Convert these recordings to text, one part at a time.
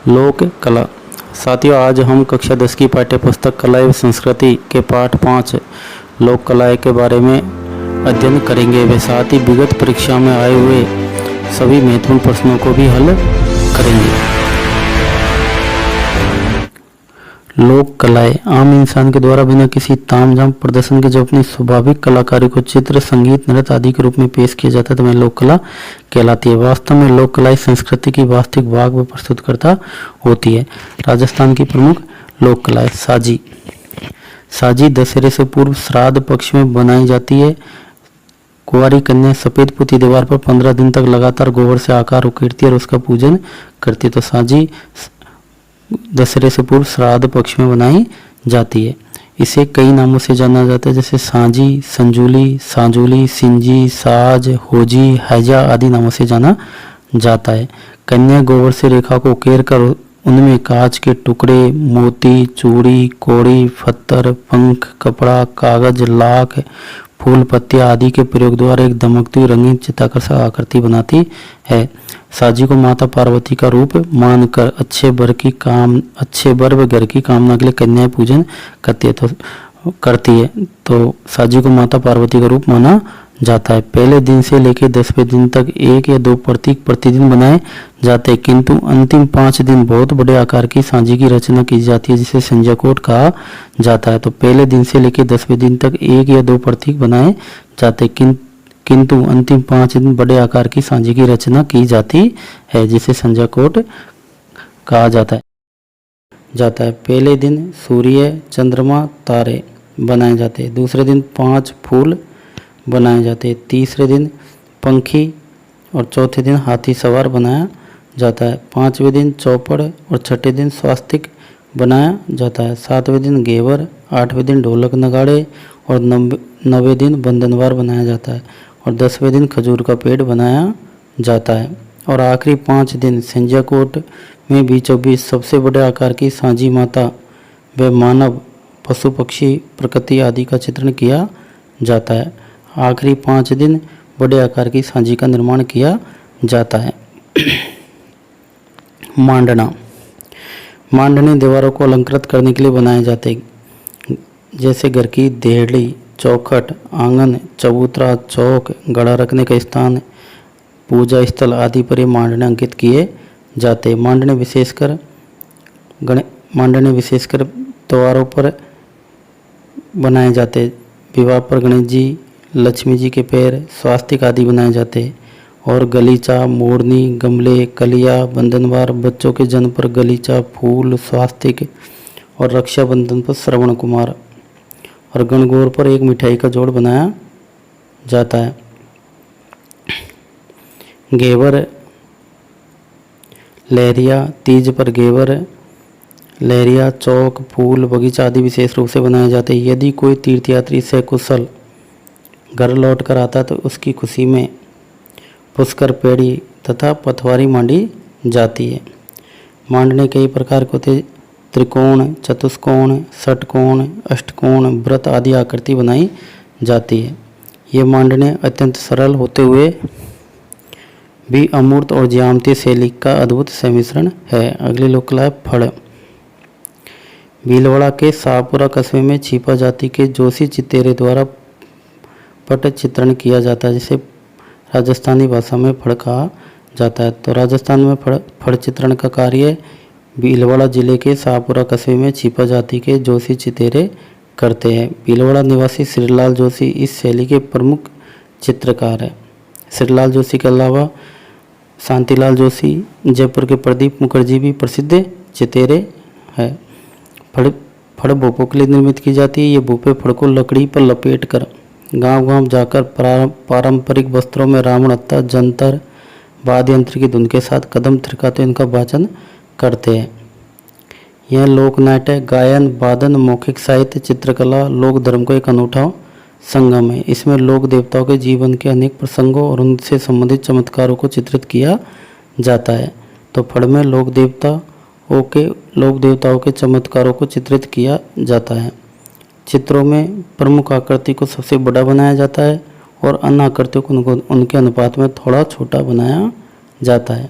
लोक कला। साथियों, आज हम कक्षा 10 की पाठ्य पुस्तक कला एवं संस्कृति के पाठ 5 लोक कलाएं के बारे में अध्ययन करेंगे। वे साथ ही विगत परीक्षा में आए हुए सभी महत्वपूर्ण प्रश्नों को भी हल करेंगे। लोक कलाएं आम इंसान के द्वारा बिना किसी तामझाम प्रदर्शन के जो अपनी स्वाभाविक कलाकारी को चित्र, संगीत, नृत्य आदि के रूप में पेश किया जाता है तो वह लोक कला कहलाती है। वास्तव में लोक कलाएं संस्कृति की वास्तविक भाग व प्रस्तुतकर्ता होती है। राजस्थान की प्रमुख लोक कलाएं। साजी। साजी दशहरे से पूर्व श्राद्ध पक्ष में बनाई जाती है। कुंवारी कन्या सफेद पुती दीवार पर 15 दिन तक लगातार गोबर से आकार उकेरती है और उसका पूजन करती है। तो साजी दशहरे से पूर्व श्राद्ध पक्ष में बनाई जाती है। इसे कई नामों से जाना जाता है, जैसे साजी, संजूली, साजूली, सिंजी, साज, होजी, हैजा आदि नामों से जाना जाता है। कन्या गोबर से रेखा को उकेर कर उनमें कांच के टुकड़े, मोती, चूड़ी, कौड़ी, पत्थर, पंख, कपड़ा, कागज, लाख, फूल, पत्तियां आदि के प्रयोग द्वारा एक दमकती हुई रंगीन चित्ताकर्षक आकृति बनाती है। साजी को माता पार्वती का रूप मानकर अच्छे वर व घर की कामना के लिए कन्याएं पूजन करती है। तो साजी को माता पार्वती का रूप माना जाता है। पहले दिन से लेकर 10वें दिन तक 1 या 2 प्रतीक प्रतिदिन बनाए जाते हैं, किंतु अंतिम 5 दिन बहुत बड़े आकार की साजी की रचना की जाती है, जिसे संजाकोट कहा जाता है। तो पहले दिन से लेकर 10वें दिन तक 1 या 2 प्रतीक बनाए जाते हैं, किंतु अंतिम 5 दिन बड़े आकार की साजी की रचना की जाती है, जिसे संजाकोट कहा जाता है। पहले दिन सूर्य, चंद्रमा, तारे बनाए जाते हैं। दूसरे दिन 5 फूल बनाए जाते हैं। तीसरे दिन पंखी और चौथे दिन हाथी सवार बनाया जाता है। 5वें दिन चौपड़ और छठे दिन स्वास्तिक बनाया जाता है। 7वें दिन घेवर, 8वें दिन ढोलक नगाड़े और 9वें दिन बंधनवार बनाया जाता है और 10वें दिन खजूर का पेड़ बनाया जाता है। और आखिरी 5 दिन संजाकोट में बीचों बीच सबसे बड़े आकार की साजी माता व मानव, पशु पक्षी, प्रकृति आदि का चित्रण किया जाता है। आखिरी 5 दिन बड़े आकार की साजी का निर्माण किया जाता है। मांडने दीवारों को अलंकृत करने के लिए बनाए जाते हैं, जैसे घर की देहड़ी, चौखट, आंगन, चबूतरा, चौक, घड़ा रखने का स्थान, पूजा स्थल आदि पर ये मांडने अंकित किए जाते हैं। मांडने विशेषकर त्योहारों पर बनाए जाते हैं। विवाह पर गणेश जी, लक्ष्मी जी के पैर, स्वास्तिक आदि बनाए जाते हैं। और गलीचा, मोरनी, गमले, कलिया, बंधनवार, बच्चों के जन्म पर गलीचा, फूल, स्वास्तिक और रक्षाबंधन पर श्रवण कुमार और गणगौर पर एक मिठाई का जोड़ बनाया जाता है। घेवर, लहरिया, तीज पर घेवर, लहरिया, चौक, फूल, बगीचा आदि विशेष रूप से बनाए जाते हैं। यदि कोई तीर्थयात्री सकुशल घर लौट कर आता है तो उसकी खुशी में पुष्कर पेड़ी तथा पथवारी मांडी जाती है। मांडने कई प्रकार के होते, त्रिकोण, चतुष्कोण, षटकोण, अष्टकोण, वृत्त आदि आकृति बनाई जाती है। ये मांडने अत्यंत सरल होते हुए भी अमूर्त और ज्यामितीय शैली का अद्भुत सम्मिश्रण है। अगली लोक कला है फड़। भीलवाड़ा के शाहपुरा कस्बे में छिपा जाति के जोशी चितेरे द्वारा पट चित्रण किया जाता है, जिसे राजस्थानी भाषा में फड़ कहा जाता है। तो राजस्थान में फड़ चित्रण का कार्य भीलवाड़ा जिले के शाहपुरा कस्बे में छिपा जाति के जोशी चितेरे करते हैं। भीलवाड़ा निवासी श्रीलाल जोशी इस शैली के प्रमुख चित्रकार हैं। श्रीलाल जोशी के अलावा शांतिलाल जोशी, जयपुर के प्रदीप मुखर्जी भी प्रसिद्ध चितेरे हैं। फड़ भोपों के लिए निर्मित की जाती है। ये भोपे फड़ को लकड़ी पर लपेट कर गांव-गांव जाकर पारंपरिक वस्त्रों में रावण हत्था, जंतर, वाद्य यंत्र की धुन के साथ कदम थिरकाते इनका वाचन करते हैं। यह लोक नाट्य, गायन, वादन, मौखिक साहित्य, चित्रकला, लोक धर्म का एक अनूठा संगम है। इसमें लोक देवताओं के जीवन के अनेक प्रसंगों और उनसे संबंधित चमत्कारों को चित्रित किया जाता है। तो फड़ में लोक देवताओं के चमत्कारों को चित्रित किया जाता है। चित्रों में प्रमुख आकृति को सबसे बड़ा बनाया जाता है और अन्य आकृतियों को उनके अनुपात में थोड़ा छोटा बनाया जाता है।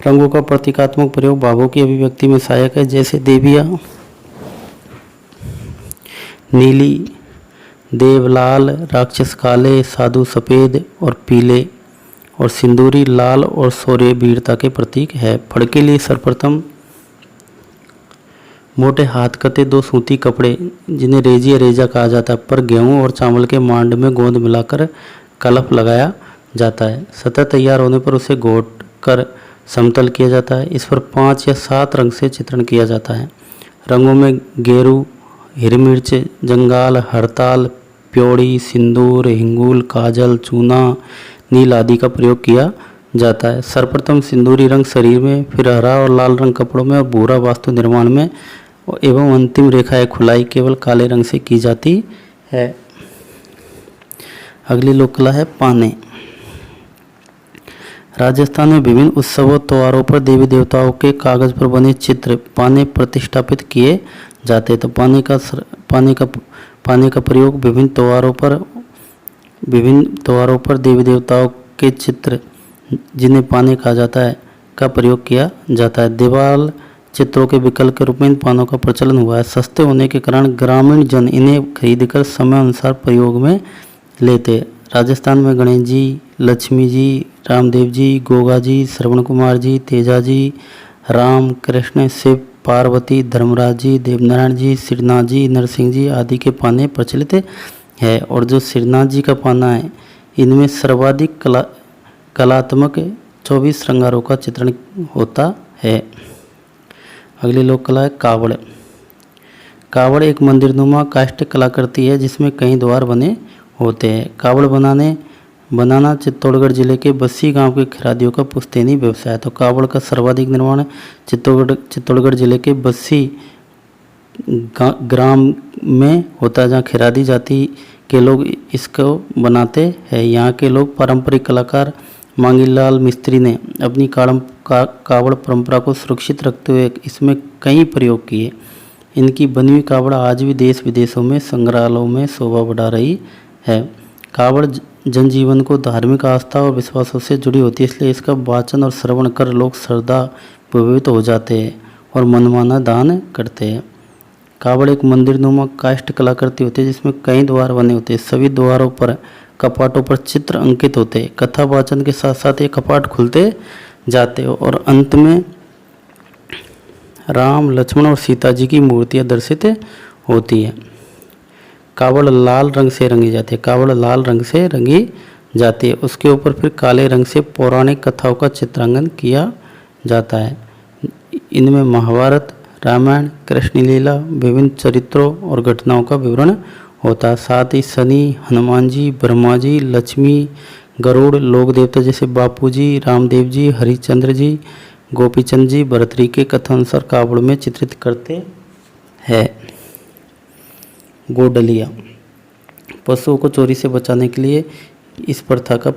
रंगों का प्रतीकात्मक प्रयोग भावों की अभिव्यक्ति में सहायक है, जैसे देविया नीली, देव लाल, राक्षस काले, साधु सफ़ेद और पीले, और सिंदूरी लाल और शौर्य वीरता के प्रतीक है। फड़ के लिए सर्वप्रथम मोटे हाथ कते 2 सूती कपड़े, जिन्हें रेजी या रेजा कहा जाता है, पर गेहूं और चावल के मांड में गोंद मिलाकर कलफ लगाया जाता है। सतह तैयार होने पर उसे घोट कर समतल किया जाता है। इस पर 5 या 7 रंग से चित्रण किया जाता है। रंगों में गेरू, हिरमिर्च, जंगाल, हड़ताल, प्योड़ी, सिंदूर, हिंगूल, काजल, चूना, नील आदि का प्रयोग किया जाता है। सर्वप्रथम सिंदूरी रंग शरीर में, फिर हरा और लाल रंग कपड़ों में, और भूरा वास्तु निर्माण में, एवं अंतिम रेखाएं खुलाई केवल काले रंग से की जाती है। अगली लोक कला है पाने। राजस्थान में विभिन्न उत्सवों त्योहारों पर देवी देवताओं के कागज पर बने चित्र पाने प्रतिष्ठापित किए जाते हैं। तो पाने का प्रयोग विभिन्न त्योहारों पर देवी देवताओं के चित्र, जिन्हें पाने कहा जाता है, का प्रयोग किया जाता है। दीवार चित्रों के विकल्प के रूप में इन पानों का प्रचलन हुआ है। सस्ते होने के कारण ग्रामीण जन इन्हें खरीदकर समय अनुसार प्रयोग में लेते। राजस्थान में गणेश जी, लक्ष्मी जी, रामदेव जी, गोगा जी, श्रवण कुमार जी, तेजा जी, राम, कृष्ण, शिव, पार्वती, धर्मराज जी, देवनारायण जी, श्रीनाथ जी, नरसिंह जी आदि के पाने प्रचलित है। और जो श्रीनाथ जी का पाना है, इनमें सर्वाधिक कलात्मक 24 श्रृंगारों का चित्रण होता है। अगली लोक कला है कावड़। कावड़ एक मंदिरनुमा काष्ठ कलाकृति है, जिसमें कई द्वार बने होते हैं। कावड़ बनाना चित्तौड़गढ़ जिले के बस्सी गांव के खिलाड़ियों का पुश्तैनी व्यवसाय है। तो कावड़ का सर्वाधिक निर्माण चित्तौड़गढ़ जिले के बस्सी ग्राम में होता है, जहाँ खिरादी जाति के लोग इसको बनाते हैं। यहाँ के लोग पारंपरिक कलाकार मांगीलाल मिस्त्री ने अपनी कावड़ परंपरा को सुरक्षित रखते हुए इसमें कई प्रयोग किए। इनकी बनी हुई कावड़ आज भी देश विदेशों में संग्रहालयों में शोभा बढ़ा रही है। कावड़ जनजीवन को धार्मिक आस्था और विश्वासों से जुड़ी होती है, इसलिए इसका वाचन और श्रवण कर लोग श्रद्धा प्रभावित हो जाते हैं और मनमाना दान करते हैं। कावड़ एक मंदिरनुमा काष्ठ कलाकृति होती है, जिसमें कई द्वार बने होते हैं। सभी द्वारों पर कपाटों पर चित्र अंकित होते हैं। कथा वाचन के साथ साथ ये कपाट खुलते जाते हैं और अंत में राम, लक्ष्मण और सीता जी की मूर्तियां दर्शित होती है। कावड़ लाल रंग से रंगी जाती है। उसके ऊपर फिर काले रंग से पौराणिक कथाओं का चित्रांकन किया जाता है। इनमें महाभारत, रामायण, कृष्ण लीला, विभिन्न चरित्रों और घटनाओं का विवरण होता है। साथ ही शनि, हनुमान जी, ब्रह्मा जी, लक्ष्मी, गरुड़, लोक देवता जैसे बापू जी, रामदेव जी, हरिश्चंद्र जी, गोपीचंद जी, भरतरी के कथानुसार कावड़ में चित्रित करते हैं। गोडलिया पशुओं को चोरी से बचाने के लिए इस प्रथा को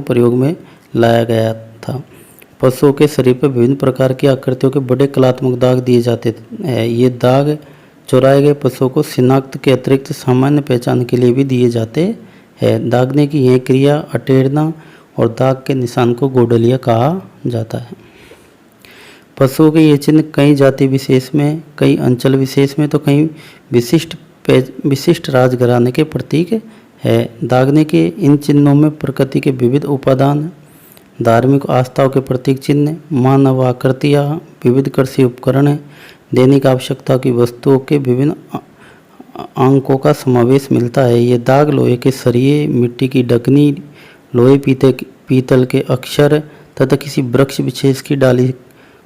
प्रयोग में लाया गया था। पशुओं के शरीर पर विभिन्न प्रकार की आकृतियों के बड़े कलात्मक दाग दिए जाते हैं। ये दाग चुराए गए पशुओं को शिनाख्त के अतिरिक्त सामान्य पहचान के लिए भी दिए जाते हैं। दागने की यह क्रिया अटेरना और दाग के निशान को गोडलिया कहा जाता है। पशुओं के ये चिन्ह कई जाति विशेष में, कई अंचल विशेष में, तो कई विशिष्ट राजघराने के प्रतीक है। दागने के इन चिन्हों में प्रकृति के विविध उपादान, धार्मिक आस्थाओं के प्रतीक चिन्ह, मानव आकृतियाँ, विविध कृषि उपकरण, दैनिक आवश्यकता की वस्तुओं के विभिन्न अंकों का समावेश मिलता है। ये दाग लोहे के सरिये, मिट्टी की ढकनी, लोहे पीतल के अक्षर तथा किसी वृक्ष विशेष की डाली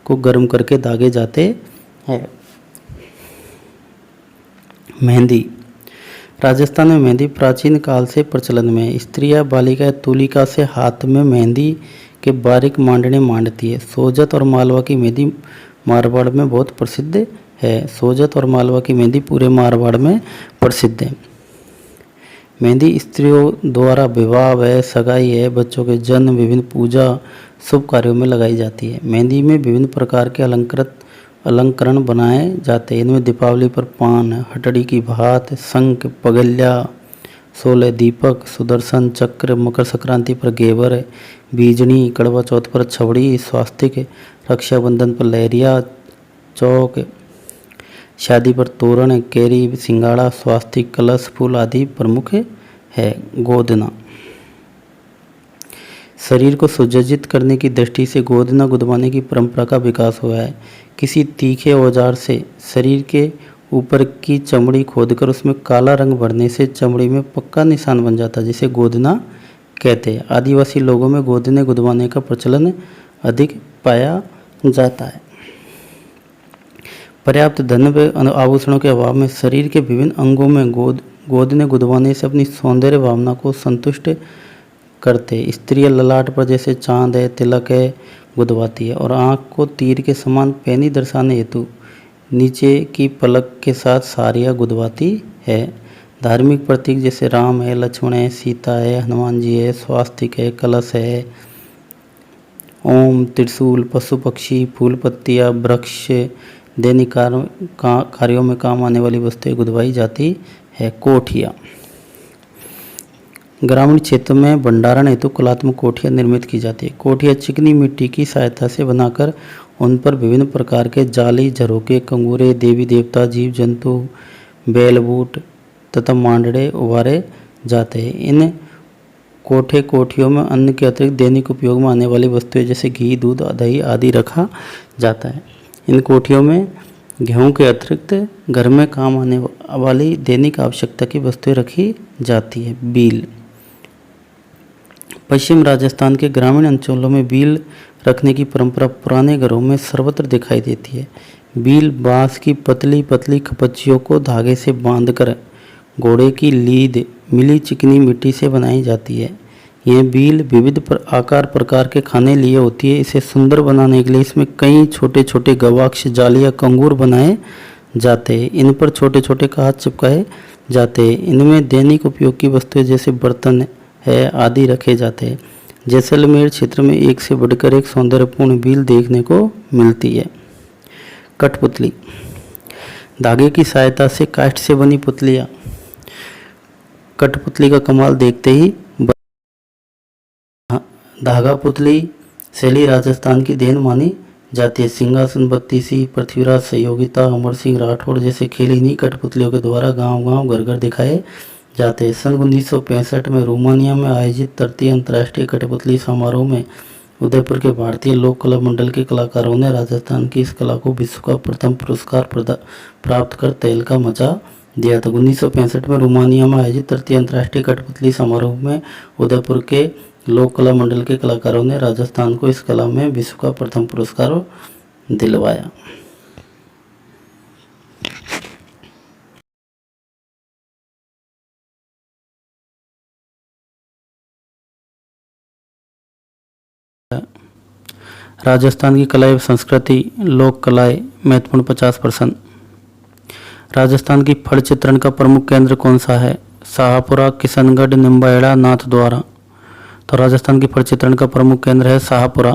को गर्म करके दागे जाते हैं। मेहंदी। राजस्थान में मेहंदी प्राचीन काल से प्रचलन में है। स्त्रियां बालिकाएं तुलिका से हाथ में मेहंदी के बारीक मांडने मांडती है। सोजत और मालवा की मेहंदी मारवाड़ में बहुत प्रसिद्ध है। सोजत और मालवा की मेहंदी पूरे मारवाड़ में प्रसिद्ध है। मेहंदी स्त्रियों द्वारा विवाह है, सगाई है, बच्चों के जन्म, विभिन्न पूजा शुभ कार्यों में लगाई जाती है। मेहंदी में विभिन्न प्रकार के अलंकरण बनाए जाते हैं। इनमें दीपावली पर पान, हटड़ी की भात, शंख, पगलिया, 16 दीपक, सुदर्शन चक्र, मकर संक्रांति पर घेवर, बीजनी, कड़वा चौथ पर छवड़ी, स्वास्तिक, रक्षाबंधन पर लहरिया, चौक, शादी पर तोरण, केरी, सिंगाड़ा, स्वास्तिक, कलश, फूल आदि प्रमुख है। गोदना, शरीर को सुसज्जित करने की दृष्टि से गोदना गुदवाने की परंपरा का विकास हुआ है। किसी तीखे औजार से शरीर के ऊपर की चमड़ी खोदकर उसमें काला रंग भरने से चमड़ी में पक्का निशान बन जाता है, जिसे गोदना कहते हैं। आदिवासी लोगों में गोदने गुदवाने का प्रचलन अधिक पाया जाता है। पर्याप्त धन व आभूषणों के अभाव में शरीर के विभिन्न अंगों में गोदने गुदवाने से अपनी सौंदर्य भावना को संतुष्ट करते। स्त्रियां ललाट पर जैसे चांद है, तिलक है गुदवाती है और आँख को तीर के समान पैनी दर्शाने हेतु नीचे की पलक के साथ साड़ियाँ गुदवाती है। धार्मिक प्रतीक जैसे राम है, लक्ष्मण है, सीता है, हनुमान जी है, स्वास्तिक है, कलश है, ओम, त्रिशूल, पशु पक्षी, फूल पत्तियाँ, वृक्ष, दैनिक कार्यों में काम आने वाली वस्तुएं गुदवाई जाती है। कोठिया, ग्रामीण क्षेत्र में भंडारण हेतु कलात्मक कोठियाँ निर्मित की जाती है। कोठियाँ चिकनी मिट्टी की सहायता से बनाकर उन पर विभिन्न प्रकार के जाली, झरोके, कंगूरे, देवी देवता, जीव जंतु, बैल बूट तथा मांडड़े उभारे जाते हैं। इन कोठियों में अन्न के अतिरिक्त दैनिक उपयोग में आने वाली वस्तुएं जैसे घी, दूध, दही आदि रखा जाता है। इन कोठियों में गेहूं के अतिरिक्त घर में काम आने वाली दैनिक आवश्यकता की वस्तुएं रखी जाती है। बील, पश्चिम राजस्थान के ग्रामीण अंचलों में बील रखने की परंपरा पुराने घरों में सर्वत्र दिखाई देती है। बील बांस की पतली पतली खपच्चियों को धागे से बांधकर घोड़े की लीद मिली चिकनी मिट्टी से बनाई जाती है। यह बील विविध आकार प्रकार के खाने लिए होती है। इसे सुंदर बनाने के लिए इसमें कई छोटे छोटे गवाक्ष, जाली या कंगूर बनाए जाते हैं। इन पर छोटे छोटे कांच चिपकाए जाते हैं। इनमें दैनिक उपयोग की वस्तुएं जैसे बर्तन है आदि रखे जाते हैं। जैसलमेर क्षेत्र में एक से बढ़कर एक सौंदर्यपूर्ण बील देखने को मिलती है। कठपुतली, धागे की सहायता से काष्ठ से बनी पुतलियाँ। कठपुतली का कमाल देखते ही धागा पुतली शैली राजस्थान की देन मानी जाती है। सिंहासन, बत्तीसी, पृथ्वीराज सहयोगिता, अमर सिंह राठौड़ जैसे खेल इन्हीं कठपुतलियों के द्वारा गांव गांव घर घर दिखाए जाते हैं। सन 1965 में रोमानिया में आयोजित तृतीय अंतर्राष्ट्रीय कठपुतली समारोह में उदयपुर के भारतीय लोक कला मंडल के कलाकारों ने राजस्थान की इस कला को विश्व का प्रथम पुरस्कार प्राप्त कर तहलका मचा दिया था। 1965 में रोमानिया में आयोजित तृतीय अंतर्राष्ट्रीय कठपुतली समारोह में उदयपुर के लोक कला मंडल के कलाकारों ने राजस्थान को इस कला में विश्व का प्रथम पुरस्कार दिलवाया। राजस्थान की कला एवं संस्कृति, लोक कलाएं महत्वपूर्ण 50%। राजस्थान की फड़ चित्रण का प्रमुख केंद्र कौन सा है? शाहपुरा, किशनगढ़, निम्बाहेड़ा, नाथद्वारा। तो राजस्थान की फड़ चित्रण का प्रमुख केंद्र है शाहपुरा।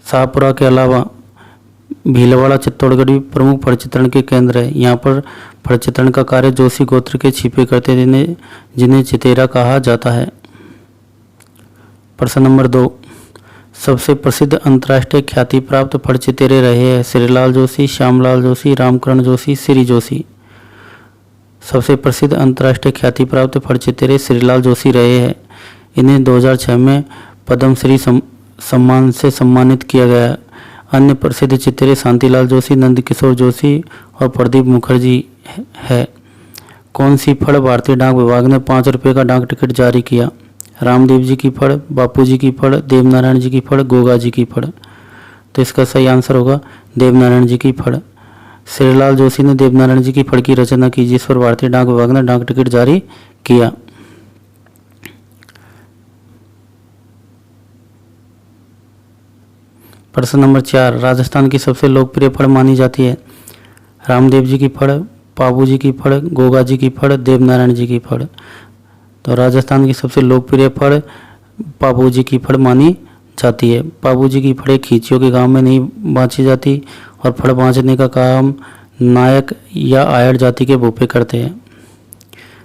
शाहपुरा के अलावा भीलवाड़ा, चित्तौड़गढ़ भी प्रमुख फड़ चित्रण के केंद्र है। यहाँ पर फड़ चित्रण का कार्य जोशी गोत्र के छिपे करते जिन्हें चितेरा कहा जाता है। प्रश्न नंबर 2, सबसे प्रसिद्ध अंतर्राष्ट्रीय ख्याति प्राप्त फड़ चितेरे रहे हैं श्रीलाल जोशी, श्यामलाल जोशी, रामकरण जोशी, श्री जोशी। सबसे प्रसिद्ध अंतर्राष्ट्रीय ख्याति प्राप्त फड़ चितेरे श्रीलाल जोशी रहे हैं। इन्हें 2006 में पद्मश्री सम्मान से सम्मानित किया गया। अन्य प्रसिद्ध चितेरे शांतिलाल जोशी, नंदकिशोर जोशी और प्रदीप मुखर्जी है। कौन सी फड़ भारतीय डाक विभाग ने 5 रुपये का डाक टिकट जारी किया? रामदेव जी की फड़, बापू जी की फड़, देवनारायण जी की फड़, गोगा जी की फड़। तो इसका सही आंसर होगा देवनारायण जी की फड़। श्रीलाल जोशी ने देवनारायण जी की फड़ की रचना की, जिस पर भारतीय डाक विभाग ने डाक टिकट जारी किया। प्रश्न नंबर 4, राजस्थान की सबसे लोकप्रिय फड़ मानी जाती है? रामदेव जी की फड़, बाबू जी की फड़, गोगा जी की फड़, देवनारायण जी की फड़। तो राजस्थान की सबसे लोकप्रिय फड़ बाबू जी की फड़ मानी जाती है। बाबू जी की फड़ें खींचियों के गांव में नहीं बाँची जाती और फड़ बाँचने का काम नायक या आयड़ जाति के भूपे करते हैं।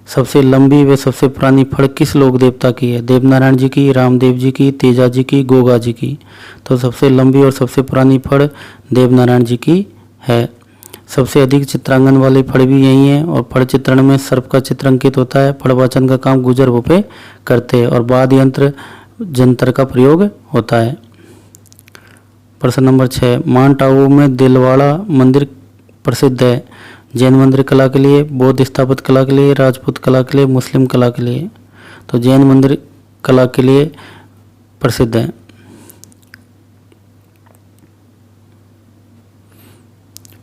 सबसे लंबी व सबसे पुरानी फड़ किस लोक देवता की है? देवनारायण जी की, रामदेव जी की, तेजा जी की, गोगा जी की। तो सबसे लंबी और सबसे पुरानी फड़ देवनारायण जी की है। सबसे अधिक चित्रांकन वाली फड़ भी यही है और फड़ चित्रण में सर्प का चित्र अंकित होता है। फड़ वाचन का काम गुजर भोपे करते हैं और वाद्य यंत्र जंतर का प्रयोग होता है। प्रश्न नंबर 6, माउंट आबू में दिलवाड़ा मंदिर प्रसिद्ध है? जैन मंदिर कला के लिए, बौद्ध स्थापत्य कला के लिए, राजपूत कला के लिए, मुस्लिम कला के लिए। तो जैन मंदिर कला के लिए प्रसिद्ध है।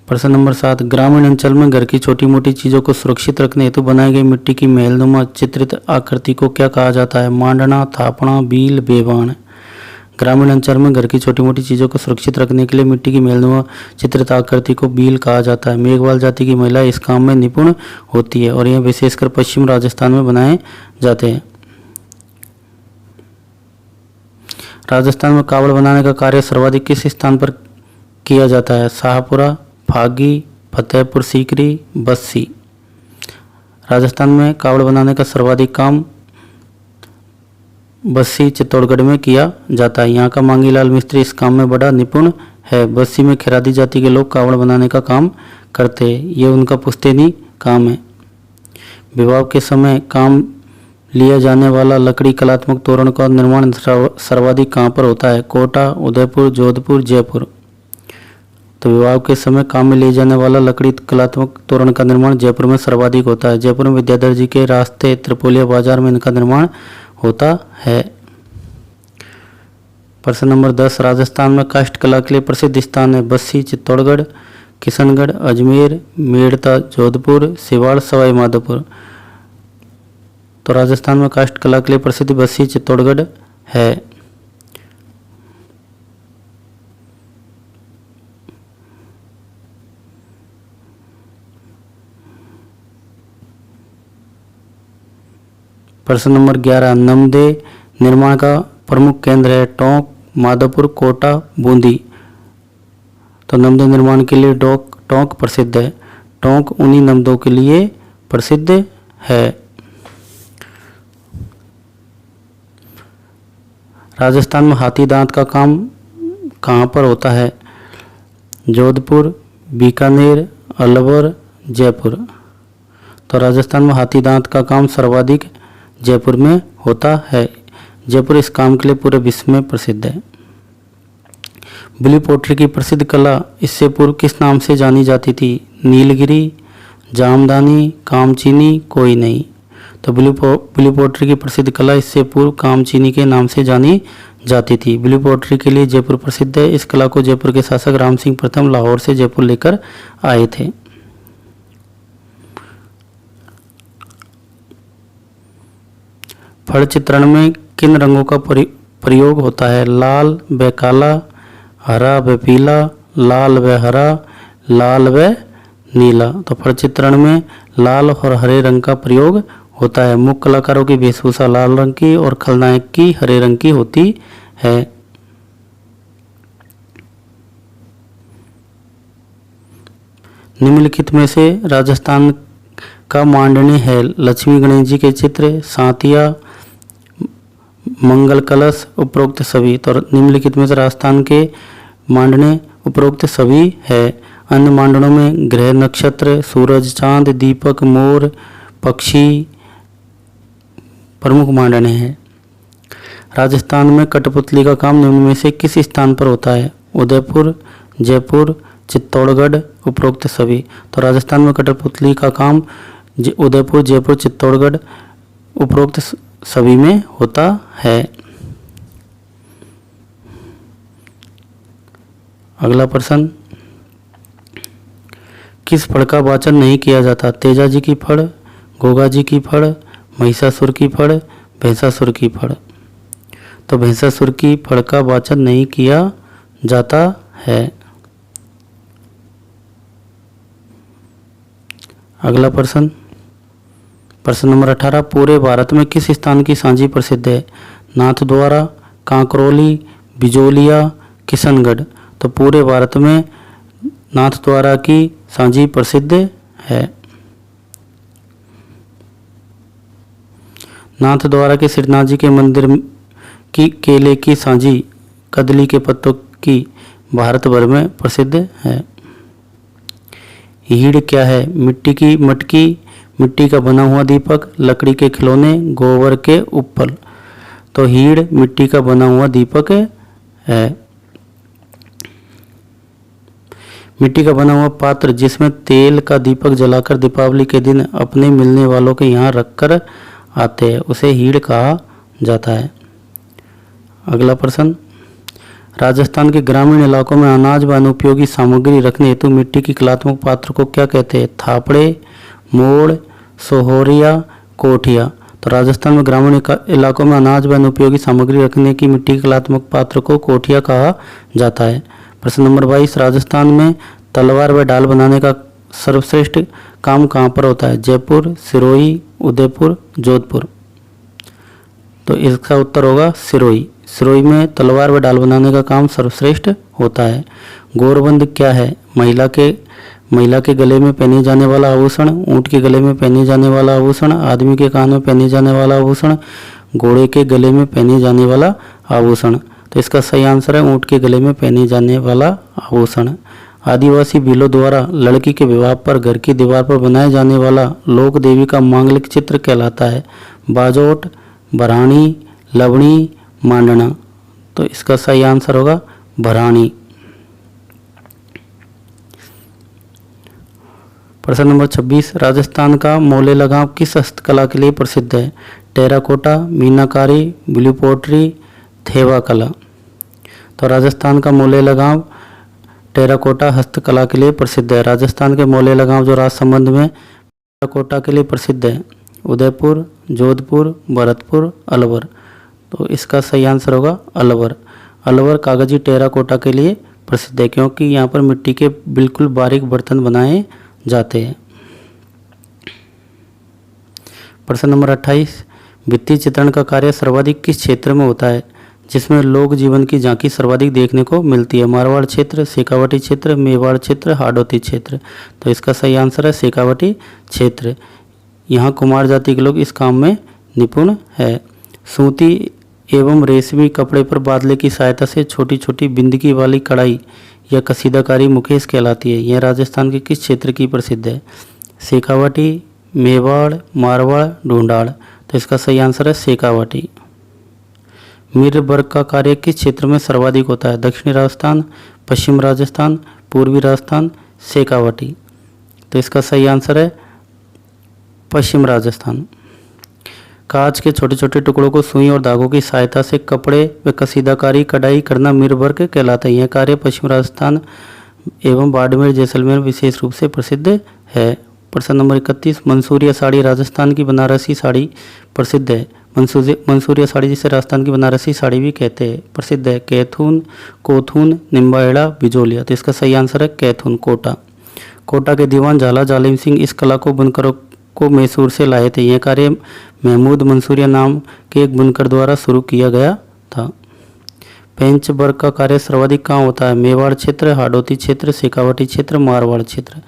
प्रश्न नंबर 7, ग्रामीण अंचल में घर की छोटी मोटी चीजों को सुरक्षित रखने हेतु बनाई गई मिट्टी की महलनुमा चित्रित आकृति को क्या कहा जाता है? मांडना, थापना, बील, बेबान। ग्रामीण अंचल में घर की छोटी मोटी चीजों को सुरक्षित रखने के लिए मिट्टी की महलनुमा चित्रित आकृति को बील कहा जाता है। मेघवाल जाति की महिला इस काम में निपुण होती है और यह विशेषकर पश्चिम राजस्थान में बनाए जाते हैं। राजस्थान में कावड़ बनाने का कार्य सर्वाधिक किस स्थान पर किया जाता है? शाहपुरा, फागी, फतेहपुर सीकरी, बस्सी। राजस्थान में कावड़ बनाने का सर्वाधिक काम बस्सी चित्तौड़गढ़ में किया जाता है। यहाँ का मांगीलाल मिस्त्री इस काम में बड़ा निपुण है। बस्सी में खिरादी जाति के लोग कावड़ बनाने का काम करते हैं। ये उनका पुश्तैनी काम है। विवाह के समय काम लिया जाने वाला लकड़ी कलात्मक तोरण का निर्माण सर्वाधिक कहाँ पर होता है? कोटा, उदयपुर, जोधपुर, जयपुर। तो विवाह के समय काम में लिए जाने वाला लकड़ी कलात्मक तोरण का निर्माण जयपुर में सर्वाधिक होता है। जयपुर में विद्याधर जी के रास्ते त्रिपोलिया बाजार में इनका निर्माण होता है। प्रश्न नंबर 10, राजस्थान में काष्ठ कला के लिए प्रसिद्ध स्थान है? बस्सी, चित्तौड़गढ़, किशनगढ़, अजमेर, मेड़ता, जोधपुर, सिवाड़, सवाई माधोपुर। तो राजस्थान में काष्ठ कला के लिए प्रसिद्ध बस्सी, चित्तौड़गढ़ है। प्रश्न नंबर 11, नमदे निर्माण का प्रमुख केंद्र है? टोंक, माधोपुर, कोटा, बूंदी। तो नमदे निर्माण के लिए टोंक प्रसिद्ध है। टोंक उन्हीं नमदों के लिए प्रसिद्ध है। राजस्थान में हाथी दांत का काम कहाँ पर होता है? जोधपुर, बीकानेर, अलवर, जयपुर। तो राजस्थान में हाथी दांत का काम सर्वाधिक जयपुर में होता है। जयपुर इस काम के लिए पूरे विश्व में प्रसिद्ध है। ब्लू पोट्री की प्रसिद्ध कला इससे पूर्व किस नाम से जानी जाती थी? नीलगिरी, जामदानी, कामचीनी, कोई नहीं। तो ब्लू पोट्री की प्रसिद्ध कला इससे पूर्व कामचीनी के नाम से जानी जाती थी। ब्लू पोट्री के लिए जयपुर प्रसिद्ध है। इस कला को जयपुर के शासक राम सिंह प्रथम लाहौर से जयपुर लेकर आए थे। फड़ चित्रण में किन रंगों का प्रयोग होता है? लाल व काला, हरा व पीला, लाल व हरा, लाल व नीला। तो फड़ चित्रण में लाल और हरे रंग का प्रयोग होता है। मुख्य कलाकारों की वेशभूषा लाल रंग की और खलनायक की हरे रंग की होती है। निम्नलिखित में से राजस्थान का मांडनी है? लक्ष्मी गणेश जी के चित्र, सातिया, मंगल कलश, उपरोक्त सभी। तो निम्नलिखित में से राजस्थान के मांडने उपरोक्त सभी है। अन्य मांडनों में ग्रह, नक्षत्र, सूरज, चांद, दीपक, मोर, पक्षी प्रमुख मांडने हैं। राजस्थान में कठपुतली का काम निम्न में से किस स्थान पर होता है? उदयपुर, जयपुर, चित्तौड़गढ़, उपरोक्त सभी। तो राजस्थान में कठपुतली का काम उदयपुर, जयपुर, चित्तौड़गढ़, उपरोक्त सभी में होता है। अगला प्रश्न, किस फड़ का वाचन नहीं किया जाता? तेजा जी की फड़, गोगा जी की फड़, महिषासुर की फड़, भैंसासुर की फड़। तो भैंसासुर की फड़ का वाचन नहीं किया जाता है। अगला प्रश्न, प्रश्न नंबर 18, पूरे भारत में किस स्थान की सांची प्रसिद्ध है? नाथद्वारा, कांकरोली, बिजोलिया, किशनगढ़। तो पूरे भारत में नाथद्वारा की सांची प्रसिद्ध है। नाथद्वारा के श्रीनाथ जी के मंदिर की केले की सांझी कदली के पत्तों की भारत भर में प्रसिद्ध है। हीड़ क्या है? मिट्टी की मटकी, मिट्टी का बना हुआ दीपक, लकड़ी के खिलौने, गोबर के उपल। तो हीड़ मिट्टी का बना हुआ दीपक है। मिट्टी का बना हुआ पात्र जिसमें तेल का दीपक जलाकर दीपावली के दिन अपने मिलने वालों के यहाँ रखकर आते हैं उसे हीड़ कहा जाता है। अगला प्रश्न, राजस्थान के ग्रामीण इलाकों में अनाज व अनुपयोगी सामग्री रखने हेतु मिट्टी की कलात्मक पात्र को क्या कहते हैं? थापड़े, मोड़, सोहरिया, कोठिया। तो राजस्थान में ग्रामीण इलाकों में अनाज व अनुपयोगी सामग्री रखने की मिट्टी के कलात्मक पात्र को कोठिया कहा जाता है। प्रश्न नंबर 22, राजस्थान में तलवार व ढाल बनाने का सर्वश्रेष्ठ काम कहाँ पर होता है? जयपुर, सिरोही, उदयपुर, जोधपुर। तो इसका उत्तर होगा सिरोही। सिरोही में तलवार व ढाल बनाने का काम सर्वश्रेष्ठ होता है। गौरबंद क्या है? महिला के गले में पहने जाने वाला आभूषण, ऊंट के गले में पहने जाने वाला आभूषण, आदमी के कान में पहने जाने वाला आभूषण, घोड़े के गले में पहने जाने वाला आभूषण। तो इसका सही आंसर है ऊंट के गले में पहने जाने वाला आभूषण। आदिवासी भीलों द्वारा लड़की के विवाह पर घर की दीवार पर बनाए जाने वाला लोक देवी का मांगलिक चित्र कहलाता है? बाजोट, भराणी, लवणी, मांडना। तो इसका सही आंसर होगा भराणी। प्रश्न नंबर 26, राजस्थान का मोले लगाव किस हस्तकला के लिए प्रसिद्ध है? टेराकोटा, मीनाकारी, ब्लू पोट्री, थेवा कला। तो राजस्थान का मोले लगाव टेराकोटा हस्तकला के लिए प्रसिद्ध है। राजस्थान के मोले लगाव जो राजसमंद में टेराकोटा के लिए प्रसिद्ध है। उदयपुर, जोधपुर, भरतपुर, अलवर। तो इसका सही आंसर होगा अलवर। अलवर कागजी टेराकोटा के लिए प्रसिद्ध है क्योंकि यहाँ पर मिट्टी के बिल्कुल बारीक बर्तन बनाए जाते हैं। प्रश्न नंबर 28, भित्ति चित्रण का कार्य सर्वाधिक किस क्षेत्र में होता है जिसमें लोक जीवन की झांकी सर्वाधिक देखने को मिलती है? मारवाड़ क्षेत्र, शेखावाटी क्षेत्र, मेवाड़ क्षेत्र, हाड़ौती क्षेत्र। तो इसका सही आंसर है शेखावाटी क्षेत्र। यहाँ कुमार जाति के लोग इस काम में निपुण है। सूती एवं रेशमी कपड़े पर बादले की सहायता से छोटी छोटी बिंदकी वाली कढ़ाई या कसीदाकारी मुकेश कहलाती है। यह राजस्थान के किस क्षेत्र की प्रसिद्ध है? शेखावाटी, मेवाड़, मारवाड़, ढूंढाड़। तो इसका सही आंसर है शेखावाटी। मिर वर्ग का कार्य किस क्षेत्र में सर्वाधिक होता है? दक्षिणी राजस्थान, पश्चिम राजस्थान, पूर्वी राजस्थान, शेखावाटी। तो इसका सही आंसर है पश्चिम राजस्थान। कांच के छोटे छोटे टुकड़ों को सुई और धागों की सहायता से कपड़े व कसीदाकारी कढ़ाई करना मिर वर्ग कहलाता है। यह कार्य पश्चिम राजस्थान एवं बाड़मेर, जैसलमेर विशेष रूप से प्रसिद्ध है। प्रश्न नंबर 31, मंसूरिया साड़ी राजस्थान की बनारसी साड़ी प्रसिद्ध है। मंसूरिया साड़ी जिसे राजस्थान की बनारसी साड़ी भी कहते हैं प्रसिद्ध है। कैथून, कोथून, निम्बाहेड़ा, बिजोलिया। तो इसका सही आंसर है कैथून, कोटा। कोटा के दीवान झाला जालिम सिंह इस कला को बुनकरों को मैसूर से लाए थे। यह कार्य महमूद मंसूरिया नाम के एक बुनकर द्वारा शुरू किया गया था। पेंच वर्ग का कार्य सर्वाधिक कहाँ होता है? मेवाड़ क्षेत्र, हाड़ौती क्षेत्र, शेखावाटी क्षेत्र, मारवाड़ क्षेत्र।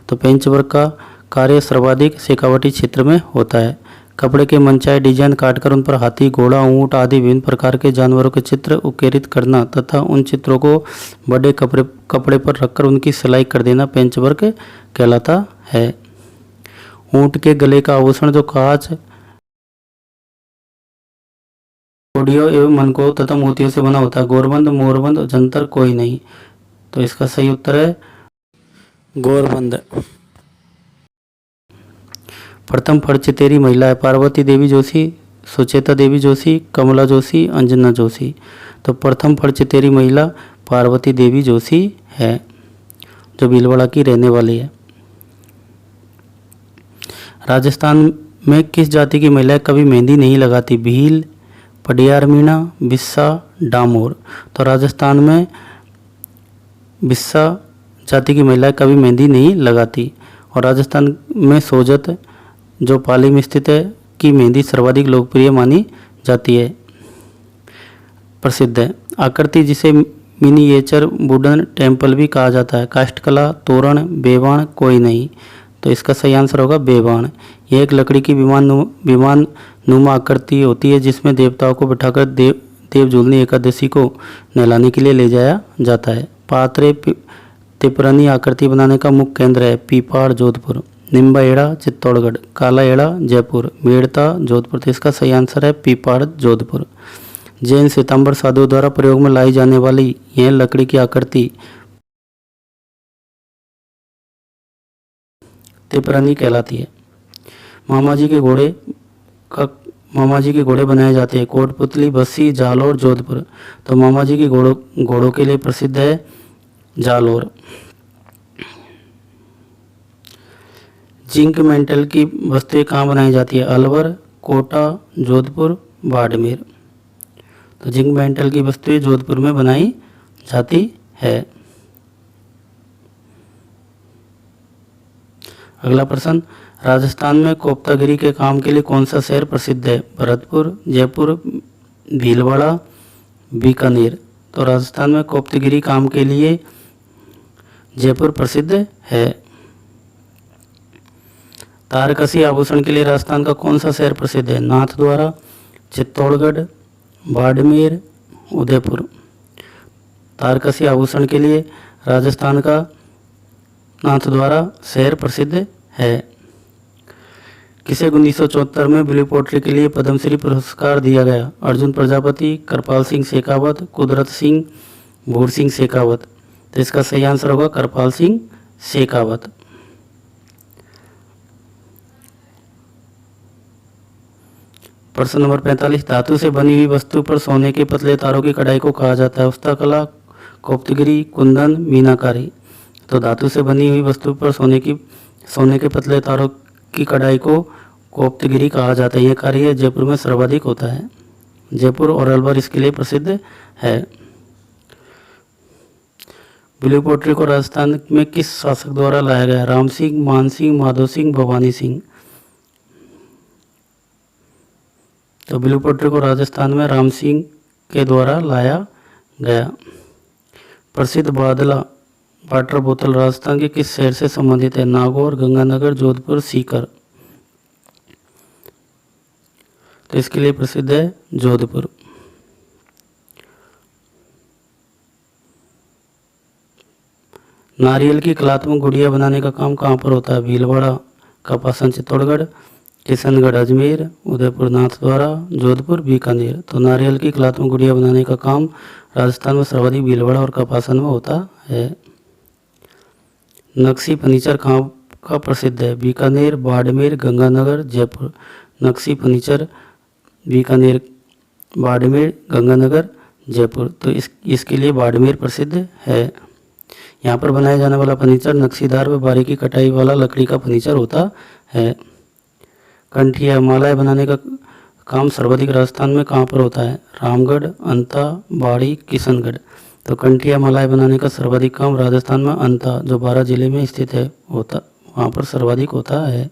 तो पेंच वर्ग का कार्य सर्वाधिक शेखावाटी क्षेत्र में होता है। कपड़े के मनचाहे डिजाइन काटकर उन पर हाथी, घोड़ा, ऊंट आदि विभिन्न प्रकार के जानवरों के चित्र उकेरित करना तथा उन चित्रों को बड़े कपड़े पर रखकर उनकी सिलाई कर देना पेंच वर्क कहलाता है। ऊंट के गले का आभूषण जो कांच, कोडियों एवं मनकों तथा मोतियों से बना होता है। गोरबंद, मोरबंद, जंतर कोई नहीं। तो इसका सही उत्तर है गोरबंद। प्रथम फड़चितेरी महिला है पार्वती देवी जोशी, सुचेता देवी जोशी, कमला जोशी, अंजना जोशी। तो प्रथम फड़चितेरी महिला पार्वती देवी जोशी है जो भीलवाड़ा की रहने वाली है। राजस्थान में किस जाति की महिलाएं कभी मेहंदी नहीं लगाती? भील, पडियार मीणा, बिस्सा, डामोर। तो राजस्थान में बिस्सा जाति की महिलाएं कभी मेहंदी नहीं लगाती। और राजस्थान में सोजत जो पाली में स्थित है की मेहंदी सर्वाधिक लोकप्रिय मानी जाती है, प्रसिद्ध है। आकृति जिसे मिनिएचर वुडन टेम्पल भी कहा जाता है। काष्ठकला, तोरण, बेवाण कोई नहीं। तो तो इसका सही आंसर होगा बेबाण। ये एक लकड़ी की विमान नुमा आकृति होती है जिसमें देवताओं को बिठाकर देव झूलनी एकादशी को नहलाने के लिए ले जाया जाता है। पात्रे तिपरनी आकृति बनाने का मुख्य केंद्र है पीपाड़ जोधपुर, निम्बा एड़ा चित्तौड़गढ़, काला एड़ा जयपुर, मेड़ता जोधपुर। तो इसका सही आंसर है पीपाड़ जोधपुर। जैन श्वेतांबर साधुओं द्वारा प्रयोग में लाई जाने वाली यह लकड़ी की आकृति तिपरनी कहलाती है। मामा जी के घोड़े बनाए जाते हैं कोटपुतली, बस्सी, जालौर, जोधपुर। तो मामा जी के घोड़ों के लिए प्रसिद्ध है जालौर। जिंक मेंटल की वस्तुएं कहाँ बनाई जाती है? अलवर, कोटा, जोधपुर, बाड़मेर। तो जिंक मेंटल की वस्तुएं जोधपुर में बनाई जाती है। अगला प्रश्न, राजस्थान में कोफ्तागिरी के काम के लिए कौन सा शहर प्रसिद्ध है? भरतपुर, जयपुर, भीलवाड़ा, बीकानेर। तो राजस्थान में कोफ्तागिरी काम के लिए जयपुर प्रसिद्ध है। तारकसी आभूषण के लिए राजस्थान का कौन सा शहर प्रसिद्ध है? नाथद्वारा, चित्तौड़गढ़, बाड़मेर, उदयपुर। तारकसी आभूषण के लिए राजस्थान का नाथद्वारा शहर प्रसिद्ध है। किसे 1974 में ब्लू पोट्री के लिए पद्मश्री पुरस्कार दिया गया? अर्जुन प्रजापति, कृपाल सिंह शेखावत, कुदरत सिंह, भूर सिंह शेखावत। तो इसका सही आंसर होगा कृपाल सिंह शेखावत। प्रश्न नंबर 45, धातु से बनी हुई वस्तु पर सोने के पतले तारों की कढ़ाई को कहा जाता है? हस्तकला, कोफ्तगिरी, कुंदन, मीनाकारी। तो धातु से बनी हुई वस्तु पर सोने के पतले तारों की कढ़ाई को कोफ्तगिरी कहा जाता है। यह कार्य जयपुर में सर्वाधिक होता है। जयपुर और अलवर इसके लिए प्रसिद्ध है। ब्लू पोट्री को राजस्थान में किस शासक द्वारा लाया गया? राम सिंह, मान सिंह, माधो सिंह, भवानी सिंह। तो ब्लू पोट्री को राजस्थान में राम सिंह के द्वारा लाया गया। प्रसिद्ध बादला वाटर बोतल राजस्थान के किस शहर से संबंधित है? नागौर, गंगानगर, जोधपुर, सीकर। तो इसके लिए प्रसिद्ध है जोधपुर। नारियल की कलात्मक गुड़िया बनाने का काम कहाँ पर होता है? भीलवाड़ा, कपासन, चित्तौड़गढ़, किशनगढ़, अजमेर, उदयपुर, नाथद्वारा, जोधपुर, बीकानेर। तो नारियल की कलात्मक गुड़िया बनाने का काम राजस्थान में सर्वाधिक भीलवाड़ा और कपासन में होता है। नक्शी फर्नीचर कहाँ का प्रसिद्ध है? बीकानेर, बाड़मेर, गंगानगर, जयपुर। नक्शी फर्नीचर बीकानेर, बाड़मेर, गंगानगर, जयपुर। तो इसके लिए बाड़मेर प्रसिद्ध है। यहाँ पर बनाया जाने वाला फर्नीचर नक्शीदार व बारीकी कटाई वाला लकड़ी का फर्नीचर होता है। कंठिया मालाएं बनाने का काम सर्वाधिक राजस्थान में कहाँ पर होता है? रामगढ़, अंता, बाड़ी, किशनगढ़। तो कंठिया मालाएं बनाने का सर्वाधिक काम राजस्थान में अंता, जो 12 जिले में स्थित है, वहाँ पर सर्वाधिक होता है।